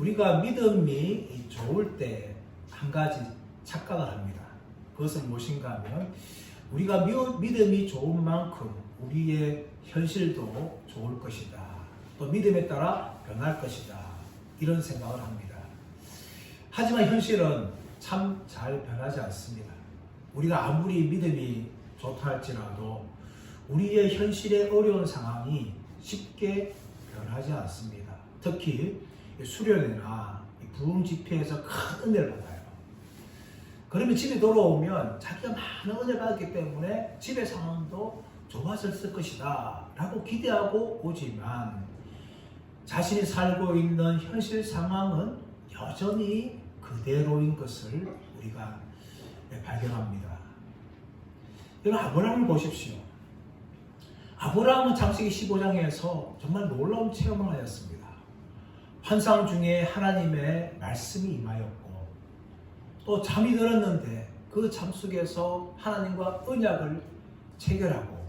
우리가 믿음이 좋을 때 한 가지 착각을 합니다. 그것은 무엇인가 하면 우리가 믿음이 좋은 만큼 우리의 현실도 좋을 것이다. 또 믿음에 따라 변할 것이다. 이런 생각을 합니다. 하지만 현실은 참 잘 변하지 않습니다. 우리가 아무리 믿음이 좋다 할지라도 우리의 현실의 어려운 상황이 쉽게 변하지 않습니다. 특히 수련회나 부흥 집회에서 큰 은혜를 받아요. 그러면 집에 돌아오면 자기가 많은 은혜를 받았기 때문에 집의 상황도 좋아졌을 것이다 라고 기대하고 오지만 자신이 살고 있는 현실 상황은 여전히 그대로인 것을 우리가 발견합니다. 여러분, 아브라함을 보십시오. 아브라함은 창세기 15장에서 정말 놀라운 체험을 하였습니다. 환상 중에 하나님의 말씀이 임하였고 또 잠이 들었는데 그 잠 속에서 하나님과 언약을 체결하고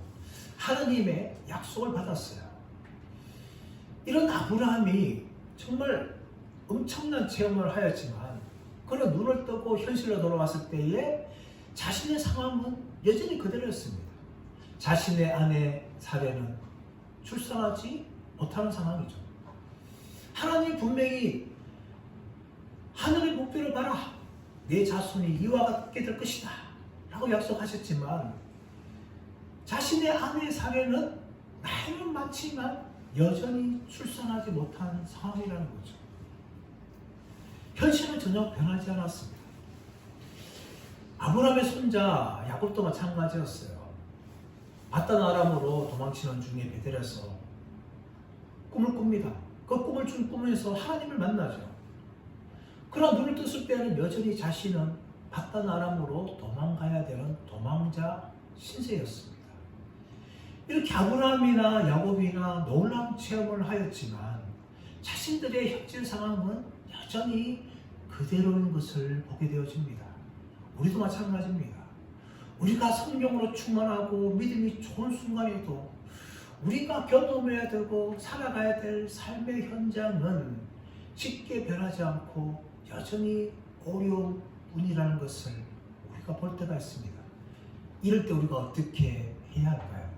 하나님의 약속을 받았어요. 이런 아브라함이 정말 엄청난 체험을 하였지만 그는 눈을 뜨고 현실로 돌아왔을 때에 자신의 상황은 여전히 그대로였습니다. 자신의 아내 사례는 출산하지 못하는 상황이죠. 하나님 분명히 하늘의 목표를 봐라. 내 자손이 이와 같게 될 것이다. 라고 약속하셨지만 자신의 아내 사례는 나이는 많지만 여전히 출산하지 못한 상황이라는 거죠. 현실은 전혀 변하지 않았습니다. 아브라함의 손자 야곱도 마찬가지였어요. 바단 아람으로 도망치는 중에 베델에서 꿈을 꿉니다. 그 꿈을 꾸면서 하나님을 만나죠. 그러나 눈을 떴을 때는 여전히 자신은 바단 아람으로 도망가야 되는 도망자 신세였습니다. 이렇게 아브라함이나 야곱이나 놀라운 체험을 하였지만 자신들의 현실 상황은 여전히 그대로인 것을 보게 되어집니다. 우리도 마찬가지입니다. 우리가 성령으로 충만하고 믿음이 좋은 순간에도 우리가 경험해야 되고 살아가야 될 삶의 현장은 쉽게 변하지 않고 여전히 어려운 뿐이라는 것을 우리가 볼 때가 있습니다. 이럴 때 우리가 어떻게 해야 할까요?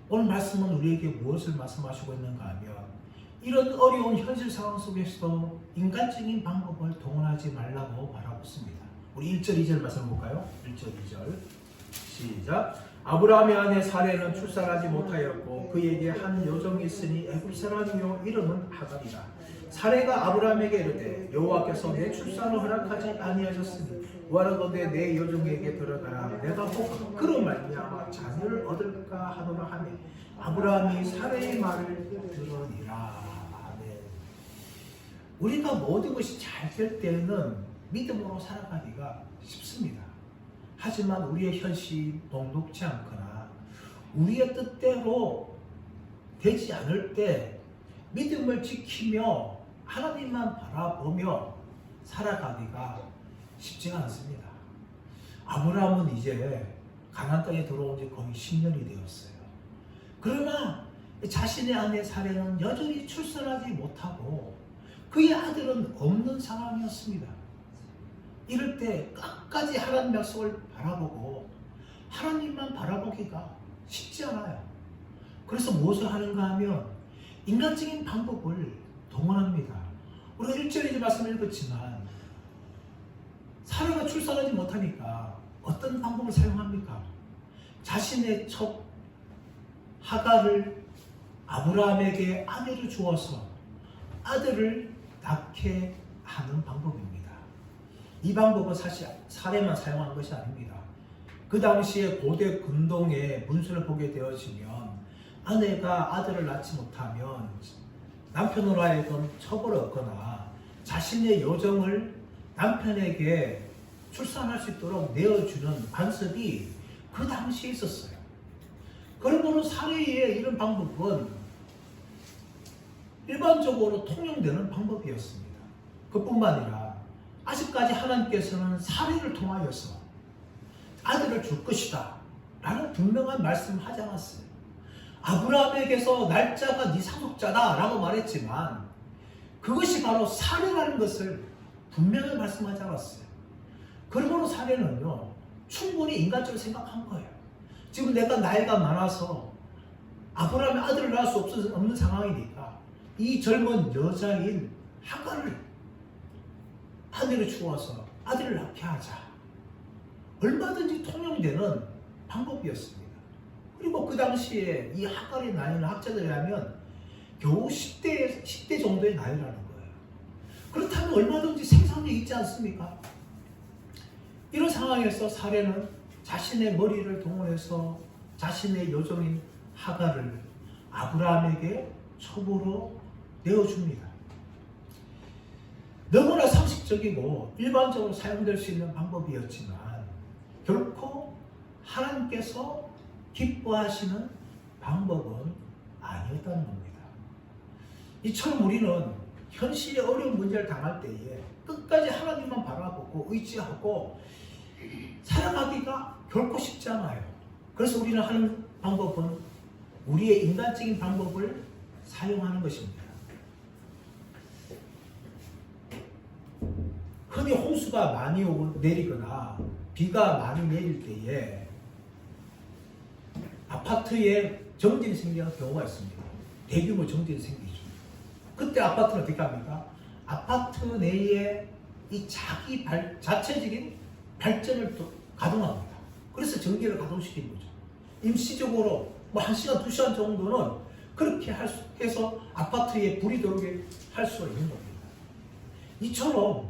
오늘 말씀은 우리에게 무엇을 말씀하시고 있는가 하면 이런 어려운 현실 상황 속에서도 인간적인 방법을 동원하지 말라고 말하고 있습니다. 우리 1절, 2절 말씀 볼까요? 1절, 2절 시작. 아브라함의 아내 사례는 출산하지 못하였고 그에게 한 여종이 있으니 애굽 사람이요 이름은 하갈이라. 사례가 아브라함에게 이르되 여호와께서 내 출산을 허락하지 아니하셨으니 원하건대 내 여종에게 들어가라. 내가 혹 그로 말미암아 자녀를 얻을까 하노라 하매 아브라함이 사례의 말을 들으니라. 아멘. 우리가 모든 것이 잘 될 때는 믿음으로 살아가기가 쉽습니다. 하지만 우리의 현실이 녹록지 않거나 우리의 뜻대로 되지 않을 때 믿음을 지키며 하나님만 바라보며 살아가기가 쉽지가 않습니다. 아브라함은 이제 가나안 땅에 들어온 지 거의 10년이 되었어요. 그러나 자신의 아내 사례는 여전히 출산하지 못하고 그의 아들은 없는 상황이었습니다. 이럴 때 끝까지 하나님 약속을 바라보고 하나님만 바라보기가 쉽지 않아요. 그래서 무엇을 하는가 하면 인간적인 방법을 동원합니다. 우리가 1절에 말씀을 읽었지만 사례가 출산하지 못하니까 어떤 방법을 사용합니까? 자신의 첫 하갈을 아브라함에게 아내로 주어서 아들을 낳게 하는 방법입니다. 이 방법은 사실 사례만 사용한 것이 아닙니다. 그 당시에 고대 근동의 문서를 보게 되어지면 아내가 아들을 낳지 못하면 남편으로 하여금 처벌을 얻거나 자신의 여정을 남편에게 출산할 수 있도록 내어주는 관습이 그 당시에 있었어요. 그러므로 사례의 이런 방법은 일반적으로 통용되는 방법이었습니다. 그뿐만 아니라 아직까지 하나님께서는 사례를 통하여서 아들을 줄 것이다 라는 분명한 말씀을 하지 않았어요. 아브라함에게서 날짜가 네 상속자다 라고 말했지만 그것이 바로 사례라는 것을 분명히 말씀하지 않았어요. 그러므로 사례는요, 충분히 인간적으로 생각한 거예요. 지금 내가 나이가 많아서 아브라함의 아들을 낳을 수 없는 상황이니까 이 젊은 여자인 하갈을 아들을 주어서 아들을 낳게 하자. 얼마든지 통용되는 방법이었습니다. 그리고 그 당시에 이 하갈의 나이는 학자들에 의하면 겨우 10대 정도의 나이라는 거예요. 그렇다면 얼마든지 생산력이 있지 않습니까? 이런 상황에서 사례는 자신의 머리를 동원해서 자신의 여종인 하갈을 아브라함에게 첩으로 내어줍니다. 너무나 상식적이고 일반적으로 사용될 수 있는 방법이었지만 결코 하나님께서 기뻐하시는 방법은 아니었다는 겁니다. 이처럼 우리는 현실의 어려운 문제를 당할 때에 끝까지 하나님만 바라보고 의지하고 살아가기가 결코 쉽지 않아요. 그래서 우리는 하는 방법은 우리의 인간적인 방법을 사용하는 것입니다. 흔히 홍수가 많이 내리거나 비가 많이 내릴 때에 아파트에 정진이 생기는 경우가 있습니다. 대규모 정진이 생기죠. 그때 아파트는 어떻게 합니까? 아파트 내에 이 자체적인 발전을 또 가동합니다. 그래서 전기를 가동시키는 거죠. 임시적으로 뭐 1시간, 2시간 정도는 그렇게 해서 아파트에 불이 들어오게 할 수가 있는 겁니다. 이처럼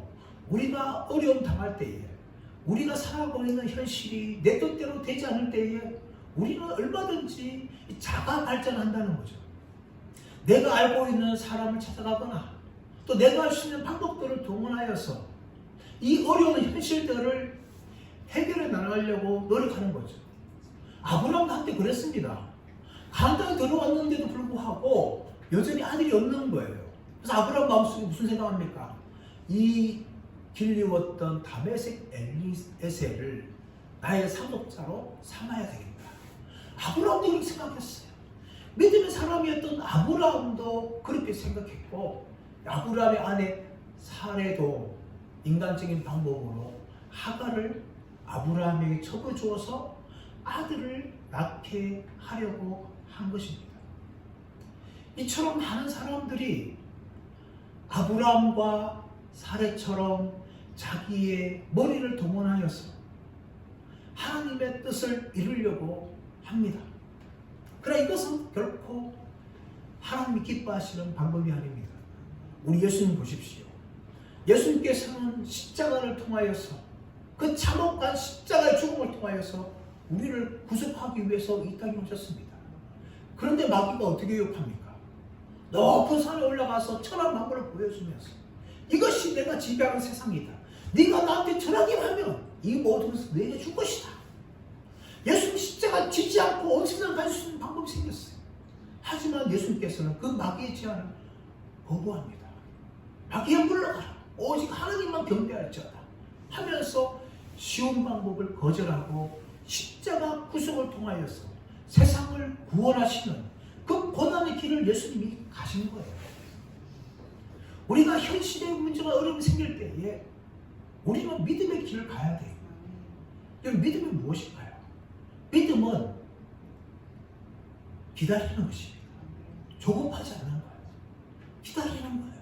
우리가 어려움 당할 때에 우리가 살아가고 있는 현실이 내 뜻대로 되지 않을 때에 우리는 얼마든지 자가 발전한다는 거죠. 내가 알고 있는 사람을 찾아가거나 또 내가 할 수 있는 방법들을 동원하여서 이 어려운 현실들을 해결해 나가려고 노력하는 거죠. 아브라함도 한때 그랬습니다. 가나안에 들어왔는데도 불구하고 여전히 아들이 없는 거예요. 그래서 아브라함 마음속에 무슨 생각합니까? 이 길리웠던 다메섹 엘리에셀을 나의 상속자로 삼아야 되겠다. 아브라함도 그렇게 생각했어요. 믿음의 사람이었던 아브라함도 그렇게 생각했고 아브라함의 아내 사레도 인간적인 방법으로 하갈을 아브라함에게 첩을 주어서 아들을 낳게 하려고 한 것입니다. 이처럼 많은 사람들이 아브라함과 사레처럼 자기의 머리를 동원하여서 하나님의 뜻을 이루려고 합니다. 그러나 이것은 결코 하나님이 기뻐하시는 방법이 아닙니다. 우리 예수님 보십시오. 예수님께서는 십자가를 통하여서 그 참혹한 십자가의 죽음을 통하여서 우리를 구속하기 위해서 이 땅에 오셨습니다. 그런데 마귀가 어떻게 유혹합니까? 높은 산에 올라가서 천한 만물을 보여주면서 이것이 내가 지배하는 세상이다. 네가 나한테 전하기만 이 모든 것을 내게 줄 것이다. 예수님 십자가 지지 않고 언제나 갈 수 있는 방법이 생겼어요. 하지만 예수님께서는 그 마귀의 제안을 거부합니다. 마귀야 물러가라. 오직 하나님만 경배할지어다 하면서 쉬운 방법을 거절하고 십자가 구속을 통하여서 세상을 구원하시는 그 고난의 길을 예수님이 가신 거예요. 우리가 현실의 문제가 어려움이 생길 때에 우리는 믿음의 길을 가야 돼요. 여러분, 믿음이 무엇일까요? 믿음은 기다리는 것입니다. 조급하지 않는 거예요. 기다리는 거예요.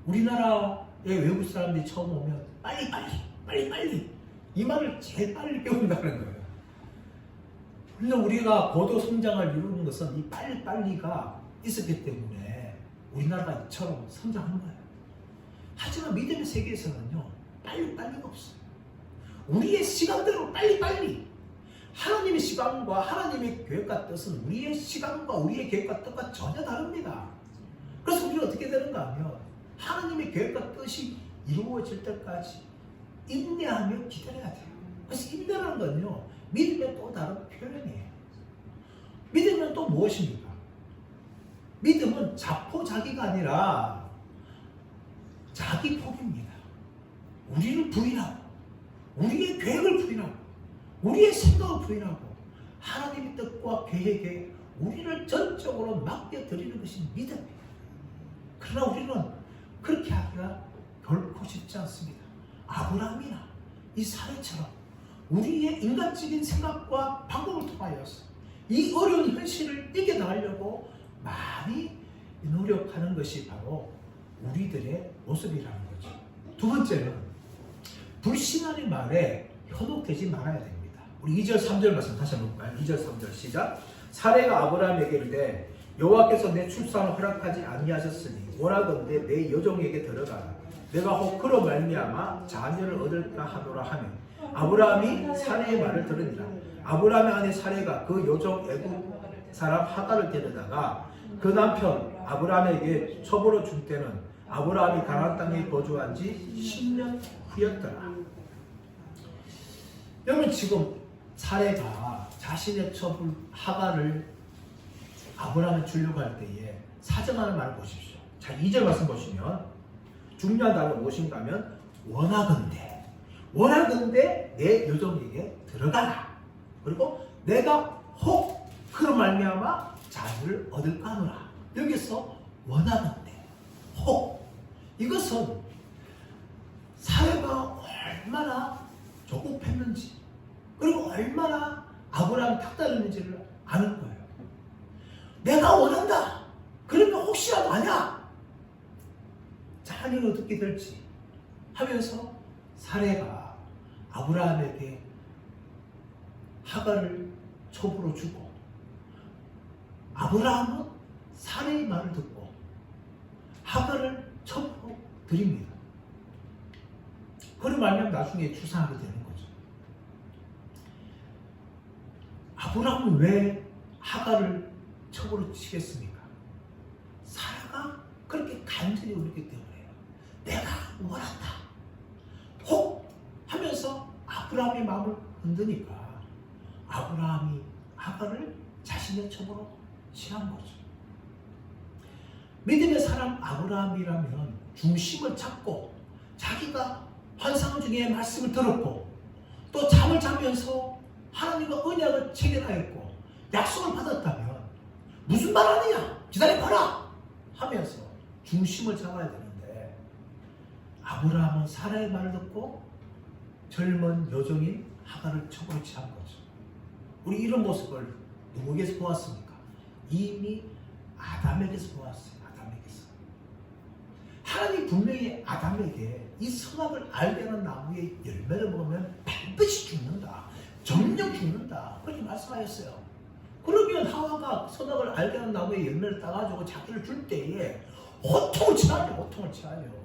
우리나라의 외국 사람들이 처음 오면 빨리 이 말을 제일 빨리 배운다는 거예요. 물론 우리가 고도 성장을 이루는 것은 이 빨리가 있었기 때문에 우리나라가 이처럼 성장한 거예요. 하지만 믿음의 세계에서는요, 빨리가 없어요. 우리의 시간대로 빨리. 하나님의 시간과 하나님의 계획과 뜻은 우리의 시간과 우리의 계획과 뜻과 전혀 다릅니다. 그래서 우리는 어떻게 되는가 하면 하나님의 계획과 뜻이 이루어질 때까지 인내하며 기다려야 돼요. 그래서 인내라는 건요, 믿음의 또 다른 표현이에요. 믿음은 또 무엇입니까? 믿음은 자포자기가 아니라 자기 포기입니다. 우리를 부인하고 우리의 계획을 부인하고 우리의 생각을 부인하고 하나님의 뜻과 계획에 우리를 전적으로 맡겨드리는 것이 믿음입니다. 그러나 우리는 그렇게 하기가 결코 쉽지 않습니다. 아브라함이나 이 사례처럼 우리의 인간적인 생각과 방법을 통하여서 이 어려운 현실을 이겨나가려고 많이 노력하는 것이 바로 우리들의 모습이라는 거죠. 두 번째는 불신앙의 말에 현혹되지 말아야 됩니다. 우리 2절 3절 말씀 다시 한번 볼까요? 2절 3절 시작. 사례가 아브라함에게 이르되 여호와께서 내 출산을 허락하지 아니하셨으니 원하건대 내 여종에게 들어가라. 내가 혹 그로 말미암아 자녀를 얻을까 하노라 하며 아브라함이 사례의 말을 들으니라. 아브라함의 아내 사례가 그 여종 애굽 사람 하갈을 데려다가 그 남편 아브라함에게 첩으로 줄 때는 아브라함이 가나안 땅에 거주한 지 10년 후였더라. 여러분 지금 사례가 자신의 첩을 하갈을 아브라함에 주려고 할 때에 사정하는 말을 보십시오. 자, 2절 말씀 보시면 중요한 단어 무엇인가 하면 원하건대 내 여종에게 들어가라. 그리고 내가 혹 그로 말미암아 자녀를 얻을까 하노라. 여기서 원하건대 혹 이것은 사례가 얼마나 조급했는지 그리고 얼마나 아브라함이 탁달렸는지를 아는 거예요. 내가 원한다. 그러면 혹시라도 아냐? 자녀를 어떻게 될지 하면서 사례가 아브라함에게 하갈을 첩으로 주고 아브라함은 사례의 말을 듣고 하갈을 첩으로 드립니다. 그런 말면 나중에 출산하게 되는 거죠. 아브라함은 왜 하갈을 첩으로 치겠습니까? 사라가 그렇게 간절히 울기 때문에요. 내가 원한다. 혹 하면서 아브라함의 마음을 흔드니까 아브라함이 하갈을 자신의 첩으로 취한 거죠. 믿음의 사람 아브라함이라면 중심을 잡고 자기가 환상 중에 말씀을 들었고 또 잠을 자면서 하나님과 언약을 체결하였고 약속을 받았다면 무슨 말 아니냐 기다려봐라 하면서 중심을 잡아야 되는데 아브라함은 사라의 말을 듣고 젊은 여종인 하갈을 첩으로 취한 거죠. 우리 이런 모습을 누구에게서 보았습니까? 이미 아담에게서 보았어요. 아담에게서. 하나님 분명히 아담에게 이 선악을 알게 하는 나무의 열매를 먹으면 반드시 죽는다. 정령 죽는다. 그렇게 말씀하셨어요. 그러면 하와가 선악을 알게 하는 나무의 열매를 따가지고 자기를 줄 때에 호통을 치하죠. 호통을 치하죠.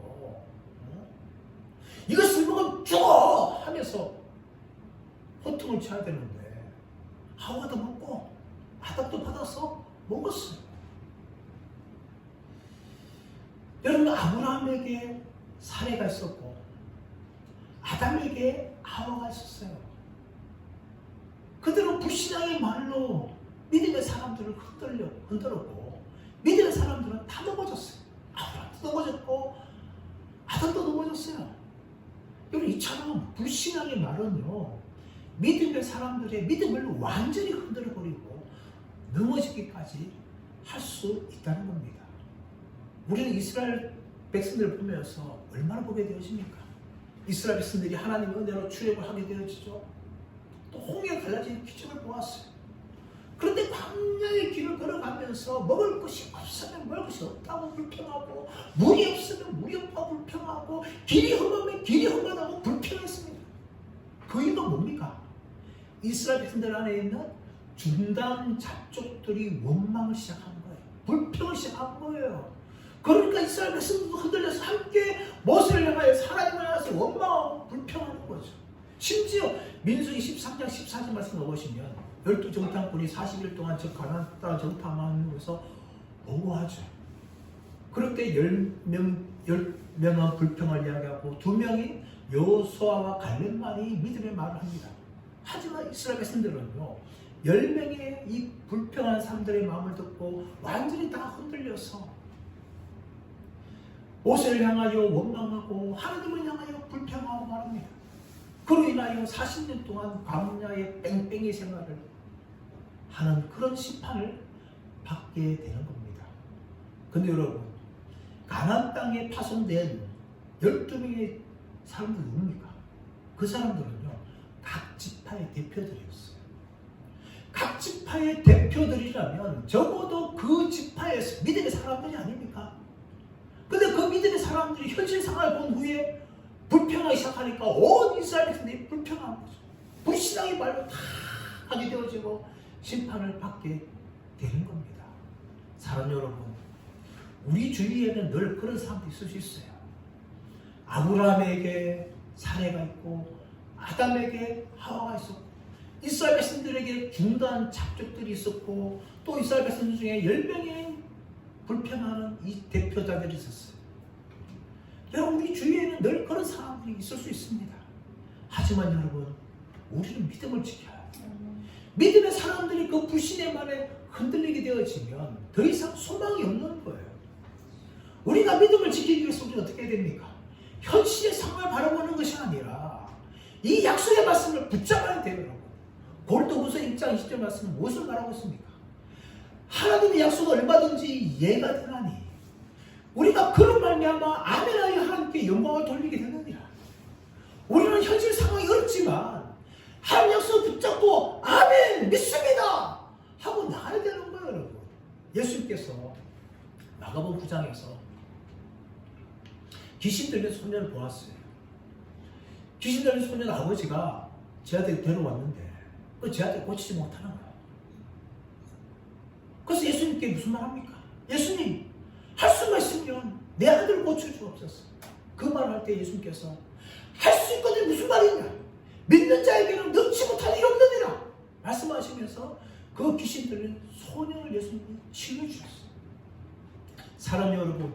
이것을 먹으면 죽어! 하면서 호통을 치야 되는데 하와도 먹고 아담도 받아서 먹었어요. 여러분 아브라함에게 사례가 있었고 아담에게 하와가 있었어요. 그들은 불신앙의 말로 믿음의 사람들을 흔들었고 믿음의 사람들은 다 넘어졌어요. 아브라함도 넘어졌고 아담도 넘어졌어요. 여러분 이처럼 불신앙의 말은요 믿음의 사람들의 믿음을 완전히 흔들어버리고 넘어지기까지 할 수 있다는 겁니다. 우리는 이스라엘 백성들을 보면서 얼마나 보게 되어집니까? 이스라엘 백성들이 하나님의 은혜로 출애굽을 하게 되어지죠. 또 홍해가 갈라지는 기적을 보았어요. 그런데 광야의 길을 걸어가면서 먹을 것이 없으면 먹을 것이 없다고 불평하고 물이 없으면 물이 없다고 불평하고 길이 험하면 길이 험하다고 불평했습니다. 그 이유가 뭡니까? 이스라엘 백성들 안에 있는 중단 잡족들이 원망을 시작한 거예요. 불평을 시작한 거예요. 그러니까 이스라엘 백성들도 흔들려서 함께 모세를 향하여 하나님을 향해서 원망하고 불평하는 거죠. 심지어 민수기 13장 14절 말씀을 보시면 12정탐꾼이 40일 동안 저 가나안 땅 정탐하면서 보고하죠. 그럴 때 10명은 불평을 이야기하고 2명이 여호수아와 갈렙만이 믿음의 말을 합니다. 하지만 이스라엘 백성들은요 10명의 이 불평한 사람들의 마음을 듣고 완전히 다 흔들려서 모세를 향하여 원망하고 하나님을 향하여 불평하고 말합니다. 그로 인하여 40년 동안 광야의 뺑뺑이 생활을 하는 그런 심판을 받게 되는 겁니다. 근데 여러분 가나안 땅에 파송된 12명의 사람들이 누굽니까? 그 사람들은요, 각 지파의 대표들이었어요. 각 지파의 대표들이라면 적어도 그 지파에서 믿음의 사람들이 아닙니까? 근데 그 믿음의 사람들이 현실 상황을 본 후에 불평하기 시작하니까 온 이스라엘 백성들이 불평한 거죠. 불신앙의 말로 다 하게 되어지고 심판을 받게 되는 겁니다. 사랑 여러분, 우리 주위에는 늘 그런 사람들이 있을 수 있어요. 아브라함에게 사례가 있고 아담에게 하와가 있었고 이스라엘 백성들에게 중단 잡족들이 있었고 또 이스라엘 백성들 중에 10명의 불평하는 이 대표자들이 있었어요. 여러분, 우리 주위에는 늘 그런 사람들이 있을 수 있습니다. 하지만 여러분, 우리는 믿음을 지켜야 해요. 믿음의 사람들이 그 불신의 말에 흔들리게 되어지면 더 이상 소망이 없는 거예요. 우리가 믿음을 지키기 위해서 우리는 어떻게 해야 됩니까? 현실의 상황을 바라보는 것이 아니라 이 약속의 말씀을 붙잡아야 돼요. 고린도후서 1장 20절 말씀은 무엇을 말하고 있습니까? 하나님의 약속은 얼마든지 이해가 되나니 우리가 그런 말미암아 아멘하여 하나님께 영광을 돌리게 되느니라. 우리는 현실 상황이 어렵지만 하나님 약속을 붙잡고 아멘 믿습니다 하고 나가야 되는 거예요. 여러분, 예수님께서 마가복음 9장에서 귀신 들린 소년을 보았어요. 귀신 들린 소년 아버지가 제 아들을 데려왔는데 제 아들을 고치지 못하는 거예요. 그래서 예수님께 무슨 말 합니까? 예수님, 할 수만 있으면 내 아들을 고쳐주옵소서. 그 말을 할 때 예수님께서 할 수 있거든 무슨 말이냐? 믿는 자에게는 능치 못할 일이 없느니라 말씀하시면서 그 귀신 들린 소년을 예수님이 치유해주셨어요. 사랑 여러분,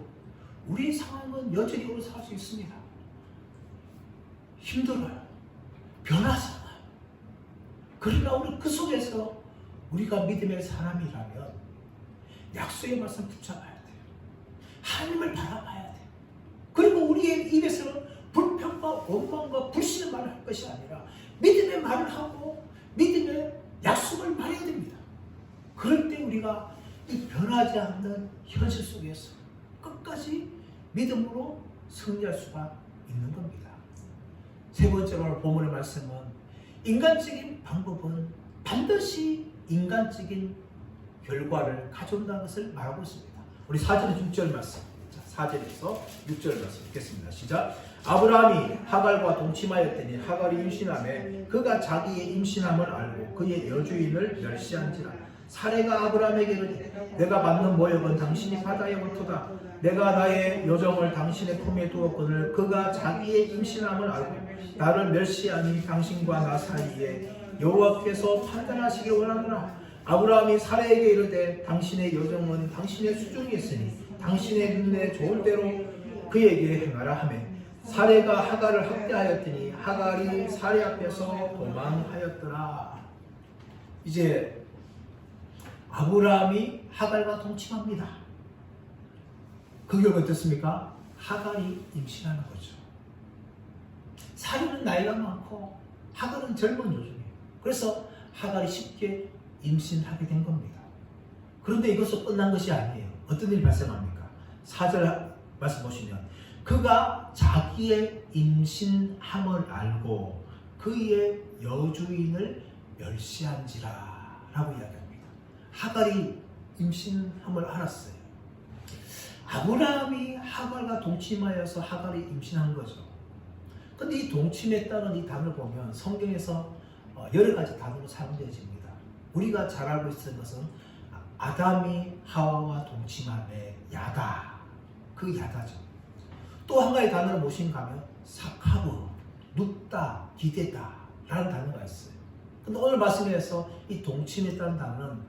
우리 상황은 여전히 오래 살 수 있습니다. 힘들어요. 변하잖아요. 그러나 우리 그 속에서 우리가 믿음의 사람이라면 약속의 말씀 붙잡아야 돼요. 하나님을 바라봐야 돼요. 그리고 우리의 입에서는 불평과 원망과 불신의 말을 할 것이 아니라 믿음의 말을 하고 믿음의 약속을 말해야 됩니다. 그럴 때 우리가 이 변하지 않는 현실 속에서 끝까지 믿음으로 승리할 수가 있는 겁니다. 세 번째로 본문의 말씀은 인간적인 방법은 반드시 인간적인 결과를 가져온다는 것을 말하고 있습니다. 우리 4절에서 6절 말씀, 4절에서 6절 말씀 읽겠습니다. 시작. 아브라함이 하갈과 동침하였더니 하갈이 임신하매 그가 자기의 임신함을 알고 그의 여주인을 멸시한지라. 사례가 아브라함에게 이르되 내가 받는 모욕은 당신이 받아야 옳도다. 내가 나의 여종을 당신의 품에 두었거늘 그가 자기의 임신함을 알고 나를 멸시하니 당신과 나 사이에 여호와께서 판단하시기 원하노라. 아브라함이 사례에게 이르되 당신의 여종은 당신의 수중에 있으니 당신의 눈에 좋을 대로 그에게 행하라 하매 사례가 하갈을 학대하였더니 하갈이 사례 앞에서 도망하였더라. 이제 아브라함이 하갈과 동침합니다. 그 결과 어떻습니까? 하갈이 임신하는 거죠. 사례는 나이가 많고 하갈은 젊은 여종이에요. 그래서 하갈이 쉽게 임신하게 된 겁니다. 그런데 이것으로 끝난 것이 아니에요. 어떤 일이 발생합니까? 4절 말씀 보시면 그가 자기의 임신함을 알고 그의 여주인을 멸시한지라 라고 이야기합니다. 하갈이 임신함을 알았어요. 아브라함이 하갈과 동침하여서 하갈이 임신한 거죠. 근데 이 동침했다는 이 단어를 보면 성경에서 여러 가지 단어로 사용되어집니다. 우리가 잘 알고 있는 것은 아담이 하와와 동침함의 야다, 그 야다죠. 또 한 가지 단어를 무엇인가 하면 사카브, 눕다, 기대다 라는 단어가 있어요. 근데 오늘 말씀에서 이 동침했다는 단어는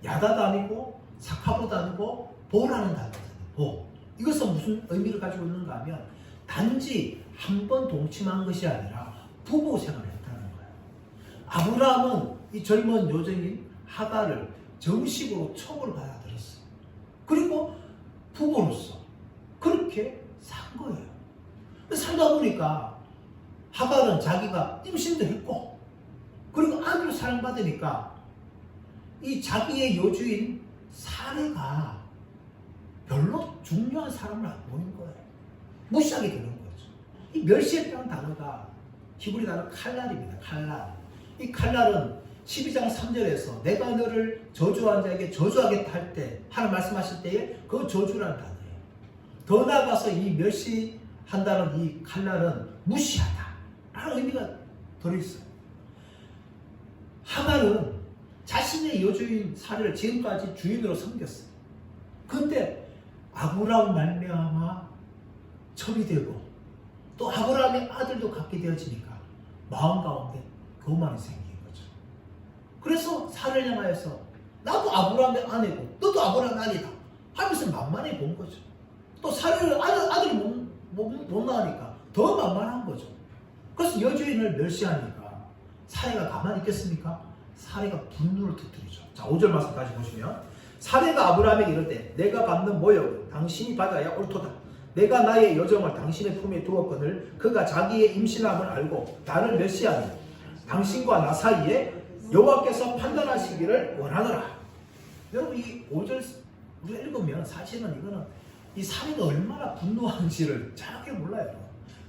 야다도 아니고 사카브도 아니고 보라는 단어거든요. 보. 이것은 무슨 의미를 가지고 있는가 하면 단지 한 번 동침한 것이 아니라 부부 생활을 했다는 거예요. 아브라함은 이 젊은 여종인 하갈을 정식으로 처음으로 받아들였어요. 그리고 부부로서 그렇게 산 거예요. 살다 보니까 하갈은 자기가 임신도 했고 그리고 아내로 사랑받으니까 이 자기의 여주인 사례가 별로 중요한 사람을 안 보인 거예요. 무시하게 되는 거죠. 이 멸시했다는 단어가 히브리 단어 칼날입니다. 칼날. 이 칼날은 12장 3절에서 내가 너를 저주한 자에게 저주하겠다 할 때, 하나님 말씀하실 때에 그 저주라는 단어예요. 더 나아가서 이 멸시한다는 이 칼날은 무시하다 라는 의미가 들어있어요. 하갈은 자신의 여주인 사례를 지금까지 주인으로 섬겼어요. 그런데 아브라함 말미암아 첩이 되고 또 아브라함의 아들도 갖게 되어지니까 마음 가운데 교만이 생긴 거죠. 그래서 사례를 향하여서 나도 아브라함의 아내고 너도 아브라함의 아니다 하면서 만만해 본 거죠. 또 사례를 아들이 못 낳으니까 더 만만한 거죠. 그래서 여주인을 멸시하니까 사례가 가만히 있겠습니까? 사례가 분노를 터뜨리죠. 자, 5절 말씀까지 보시면 사례가 아브라함에게 이르되 내가 받는 모욕은 당신이 받아야 옳도다. 내가 나의 여정을 당신의 품에 두었거늘 그가 자기의 임신함을 알고 나를 멸시하니 당신과 나 사이에 여호와께서 판단하시기를 원하노라. 여러분 이 5절 우리가 읽으면 사실은 이거는 이 사례가 얼마나 분노한지를 정확히 몰라요.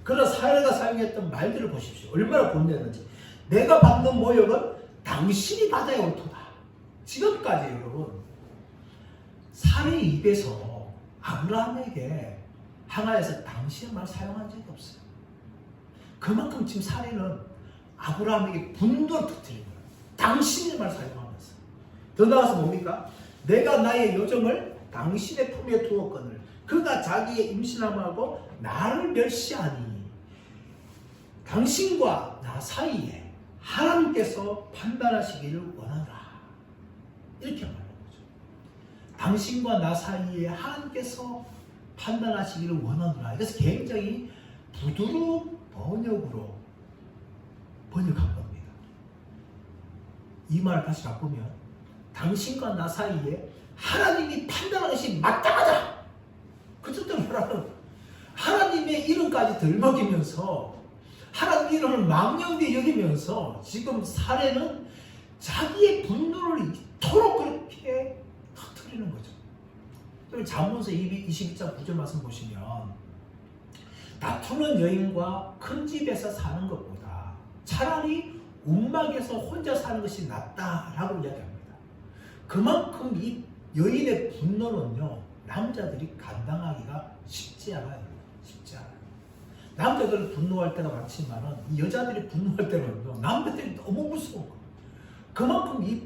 그러나 사례가 사용했던 말들을 보십시오. 얼마나 분노했는지. 내가 받는 모욕은 당신이 받아야 옳도다. 지금까지 여러분 사례의 입에서 아브라함에게 향하여서 당신의 말 사용한 적이 없어요. 그만큼 지금 사례는 아브라함에게 분노를 터뜨린 거예요. 당신의 말 사용하면서. 더 나아가서 뭡니까? 내가 나의 여정을 당신의 품에 두었거늘 그가 자기의 임신함하고 나를 멸시하니 당신과 나 사이에 하나님께서 판단하시기를 원하노라. 이렇게 말하는 거죠. 당신과 나 사이에 하나님께서 판단하시기를 원하노라. 그래서 굉장히 부드러운 번역으로 번역한 겁니다. 이 말을 다시 바꾸면 당신과 나 사이에 하나님이 판단하는 것이 마땅하다. 그것도 뭐라는 하나님의 이름까지 들먹이면서 하나님의 이름을 망령되이 여기면서 지금 사례는 자기의 분노를 이토록 그렇게 터뜨리는 거죠. 잠언서 22장 9절 말씀 보시면 다투는 여인과 큰 집에서 사는 것보다 차라리 움막에서 혼자 사는 것이 낫다라고 이야기합니다. 그만큼 이 여인의 분노는요 남자들이 감당하기가 쉽지 않아요. 쉽지 않아요. 남자들은 분노할 때가 많지만은 이 여자들이 분노할 때는요 남자들이 너무 무서운 거예요. 그만큼 이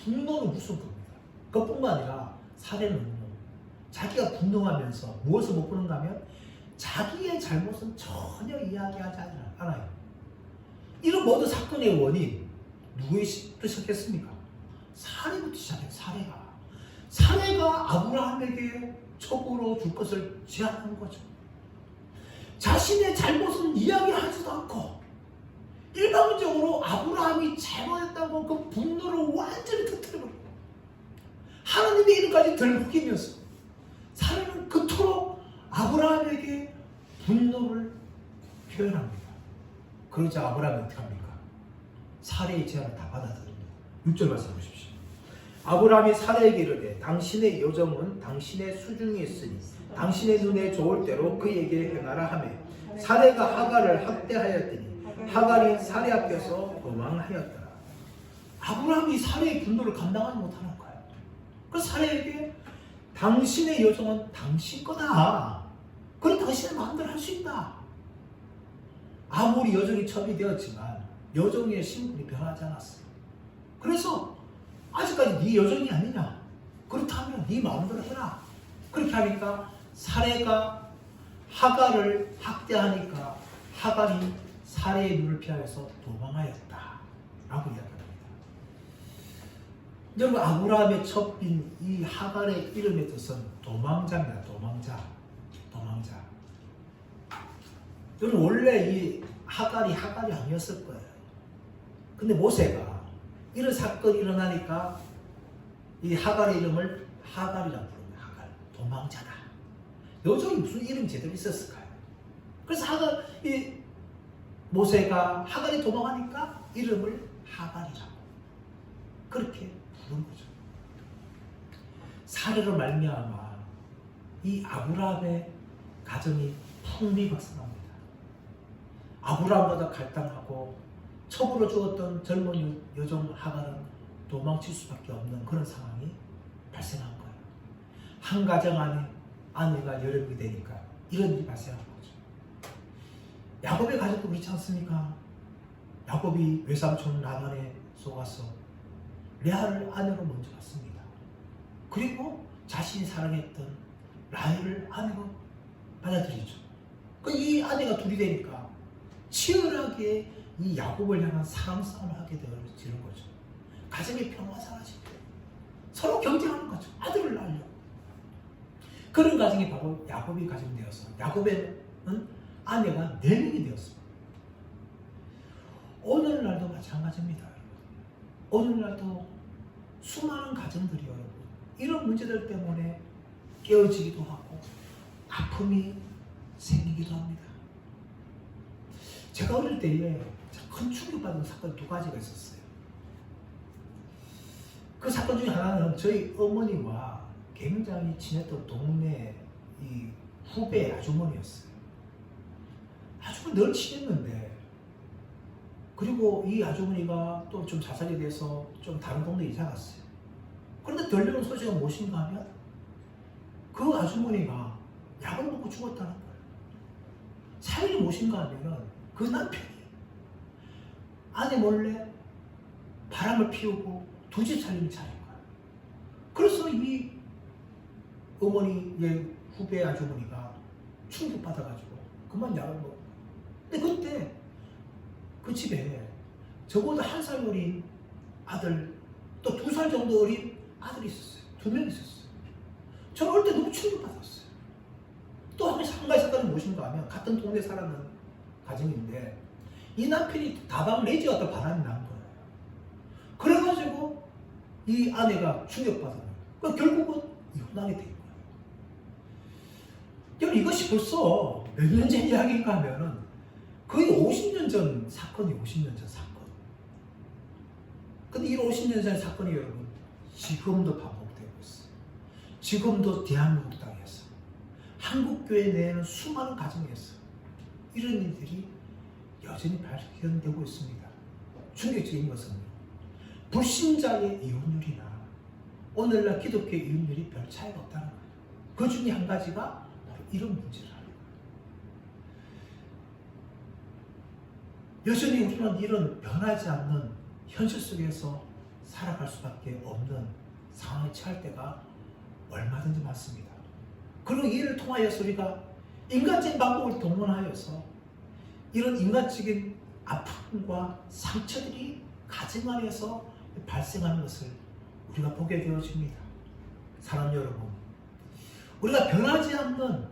분노는 무서운 겁니다. 그것뿐만 아니라 사례는 자기가 분노하면서 무엇을 못 보는가 하면 자기의 잘못은 전혀 이야기하지 않아요. 이런 모든 사건의 원인 누구에서 시작했습니까? 사례부터 시작해요. 사례가 아브라함에게 촉으로 줄 것을 제안한 거죠. 자신의 잘못은 이야기하지도 않고 일방적으로 아브라함이 잘못했다고 그 분노를 완전히 터뜨려버려요. 하나님의 이름까지 들먹이면서 사례는 그토록 아브라함에게 분노를 표현합니다. 그러자 아브라함이 어떻게 합니까? 사례의 제안을 다 받아들입니다. 6절 말씀 보십시오. 아브라함이 사례에게 이르되 당신의 여정은 당신의 수중에 있으니 당신의 눈에 좋을 대로 그에게 행하라 하며 사례가 하갈을 학대하였더니 하갈이 사례 앞에서 도망하였더라. 아브라함이 사례의 분노를 감당하지 못하는 거예요. 그래서 사례에게 당신의 여정은 당신 거다. 그래 당신의 마음대로 할 수 있다. 아무리 여정이 첩이 되었지만 여정의 신분이 변하지 않았어요. 그래서 아직까지 네 여정이 아니냐. 그렇다면 네 마음대로 해라. 그렇게 하니까 사례가 하갈을 학대하니까 하갈이 사례의 눈을 피하여서 도망하였다 라고 이야기합니다. 여러분 아브라함의 첩인 이 하갈의 이름의 뜻은 도망자입니다. 도망자. 여러분 원래 이 하갈이 아니었을 거예요. 근데 모세가 이런 사건이 일어나니까 이 하갈의 이름을 하갈이라고 부릅니다. 하갈. 도망자다. 여정이 무슨 이름이 제대로 있었을까요? 그래서 모세가 하갈이 도망하니까 이름을 하갈이라고 그렇게 부른 거죠. 사례로 말미암아 이 아브라함의 가정이 풍비박산합니다. 아브라함보다 갈등하고 첩으로 죽었던 젊은 여종 하갈은 도망칠 수밖에 없는 그런 상황이 발생한 거예요. 한 가정 안에 아내가 여러 명이 되니까 이런 일이 발생한 거죠. 야곱의 가족도 그렇지 않습니까? 야곱이 외삼촌 라반에 속아서 레아를 아내로 먼저 봤습니다. 그리고 자신이 사랑했던 라헬을 아내로 받아들이죠. 이 아내가 둘이 되니까 치열하게 이 야곱을 향한 사랑 싸움을 하게 되는 거죠. 가정의 평화가 사라지고 서로 경쟁하는 거죠. 아들을 낳으려고. 그런 가정이 바로 야곱이 가정되어서 야곱에는 아내가 4명이 되었습니다. 오늘날도 마찬가지입니다. 오늘날도 수많은 가정들이 여러분 이런 문제들 때문에 깨어지기도 하고 아픔이 생기기도 합니다. 제가 어릴 때에 큰 충격받은 사건이 2가지가 있었어요. 그 사건 중에 하나는 저희 어머니와 굉장히 친했던 동네 이 후배 아주머니였어요. 아주머니 늘 친했는데 그리고 이 아주머니가 또 좀 자살이 돼서 좀 다른 동네에 이사 갔어요. 그런데 들려온 소식은 무엇인가 하면 그 아주머니가 약을 먹고 죽었다는 거예요. 사연이 무엇인가 하면은 그 남편이 아내 몰래 바람을 피우고 2집 살림을 차린 거예요. 그래서 이 어머니의 후배 아주머니가 충격받아가지고 그만 약을 먹고. 근데 그때 그 집에 저보다 1살 어린 아들 또 2살 정도 어린 아들이 있었어요. 2명 있었어요. 저는 어릴 때 너무 충격받았어요. 또 한 가지 사건은 무엇인가 하면 같은 동네 사는 가정인데 이 남편이 다방 내지었다 바람이 난 거예요. 그래가지고 이 아내가 충격받은 거예요. 결국은 이혼하게 된 거예요. 여러분 이것이 벌써 몇 년 전 이야기인가 하면은 거의 50년 전 사건이 50년 전 사건. 근데 이 50년 전 사건이 여러분 지금도 반복되고 있어요. 지금도 대한민국 땅에서 한국교회 내에는 수많은 가정에서 이런 일들이 여전히 발견되고 있습니다. 충격적인 것은 불신자의 이혼율이나 오늘날 기독교의 이혼율이 별 차이가 없다는 거예요. 그 중에 한 가지가 바로 이런 문제를 하는 거예요. 여전히 우리는 이런 변하지 않는 현실 속에서 살아갈 수밖에 없는 상황에 처할 때가 얼마든지 많습니다. 그리고 이를 통하여서 우리가 인간적인 방법을 동원하여서 이런 인간적인 아픔과 상처들이 가정 안에서 발생하는 것을 우리가 보게 되어집니다. 사람 여러분, 우리가 변하지 않는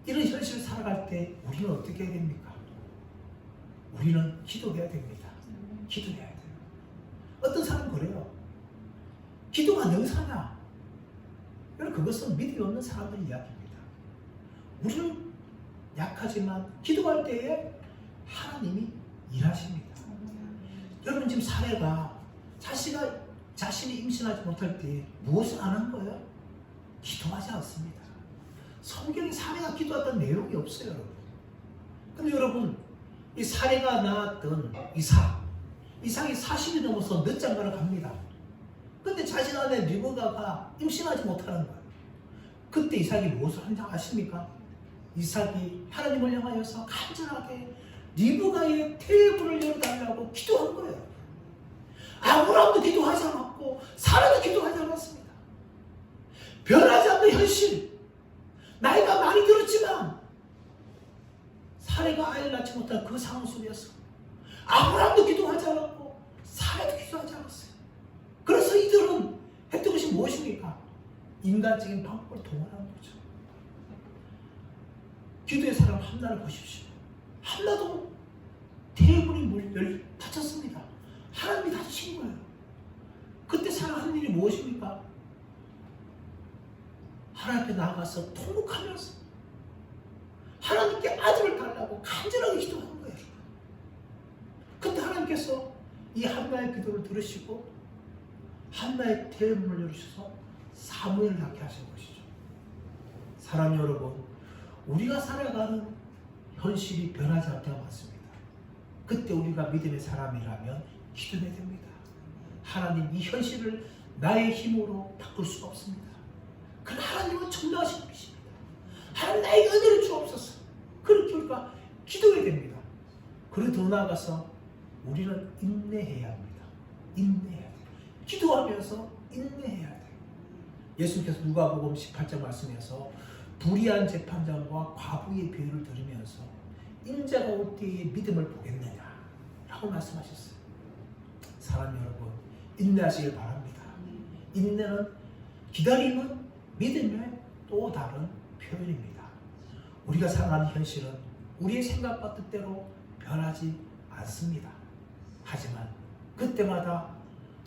이런 현실을 살아갈 때 우리는 어떻게 해야 됩니까? 우리는 기도해야 됩니다. 기도해야 돼요. 어떤 사람은 그래요. 기도가 능사냐? 여러분 그것은 믿음이 없는 사람들의 이야기입니다. 우리는 약하지만 기도할 때에 하나님이 일하십니다. 여러분 지금 사례가 자신이 임신하지 못할 때 무엇을 안 한 거예요? 기도하지 않습니다. 성경에 사례가 기도했다는 내용이 없어요, 여러분. 근데 여러분 이 사례가 낳았던 이삭이 40이 넘어서 늦장가를 갑니다. 근데 자신 아내 리브가가 임신하지 못하는 거예요. 그때 이삭이 무엇을 한지 아십니까? 이삭이 하나님을 향하여서 간절하게 리브가의 테이블을 열어달라고 기도한 거예요. 아브라함도 기도하지 않았고 사라도 기도하지 않았습니다. 변하지 않는 현실, 나이가 많이 들었지만 사례가 아이를 낳지 못한 그 상황 속에서 아브라함도 기도하지 않았고 사례도 기도하지 않았어요. 그래서 이들은 했던 것이 무엇입니까? 인간적인 방법을 동원하는 거죠. 기도의 사람 한나를 보십시오. 한나도 테이블이 다쳤습니다. 하나님이 다치신 거예요. 그때 사랑하는 일이 무엇입니까? 하나님 앞에 나아가서 통곡하면서 하나님께 아들을 달라고 간절하게 기도하는 거예요. 그때 하나님께서 이 한나의 기도를 들으시고 한나의 대문을 열으셔서 사무엘을 낳게 하신 것이죠. 사람 여러분, 우리가 살아가는 현실이 변하지 않을 때가 많습니다. 그때 우리가 믿음의 사람이라면 기도해야 됩니다. 하나님, 이 현실을 나의 힘으로 바꿀 수가 없습니다. 그러나 하나님은 전능하신 분이십니다. 하나님, 나에게 은혜를 주옵소서. 그렇게 우리가 기도해야 됩니다. 그리고 더 나아가서 우리는 인내해야 합니다. 인내해야 돼요. 기도하면서 인내해야 돼요. 예수님께서 누가복음 18장 말씀에서 불의한 재판장과 과부의 비유를 들으면서 인자가 올 때에 믿음을 보겠느냐 라고 말씀하셨어요. 사람 여러분, 인내하시길 바랍니다. 인내는, 기다림은 믿음의 또 다른 표현입니다. 우리가 살아가는 현실은 우리의 생각과 뜻대로 변하지 않습니다. 하지만 그때마다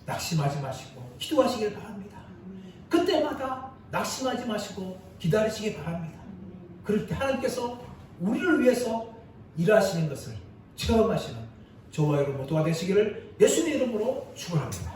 낙심하지 마시고 기도하시길 바랍니다. 그때마다 낙심하지 마시고 기다리시기 바랍니다. 그럴 때 하나님께서 우리를 위해서 일하시는 것을 체험하시는 저와 여러분 모두가 되시기를 예수님의 이름으로 축원합니다.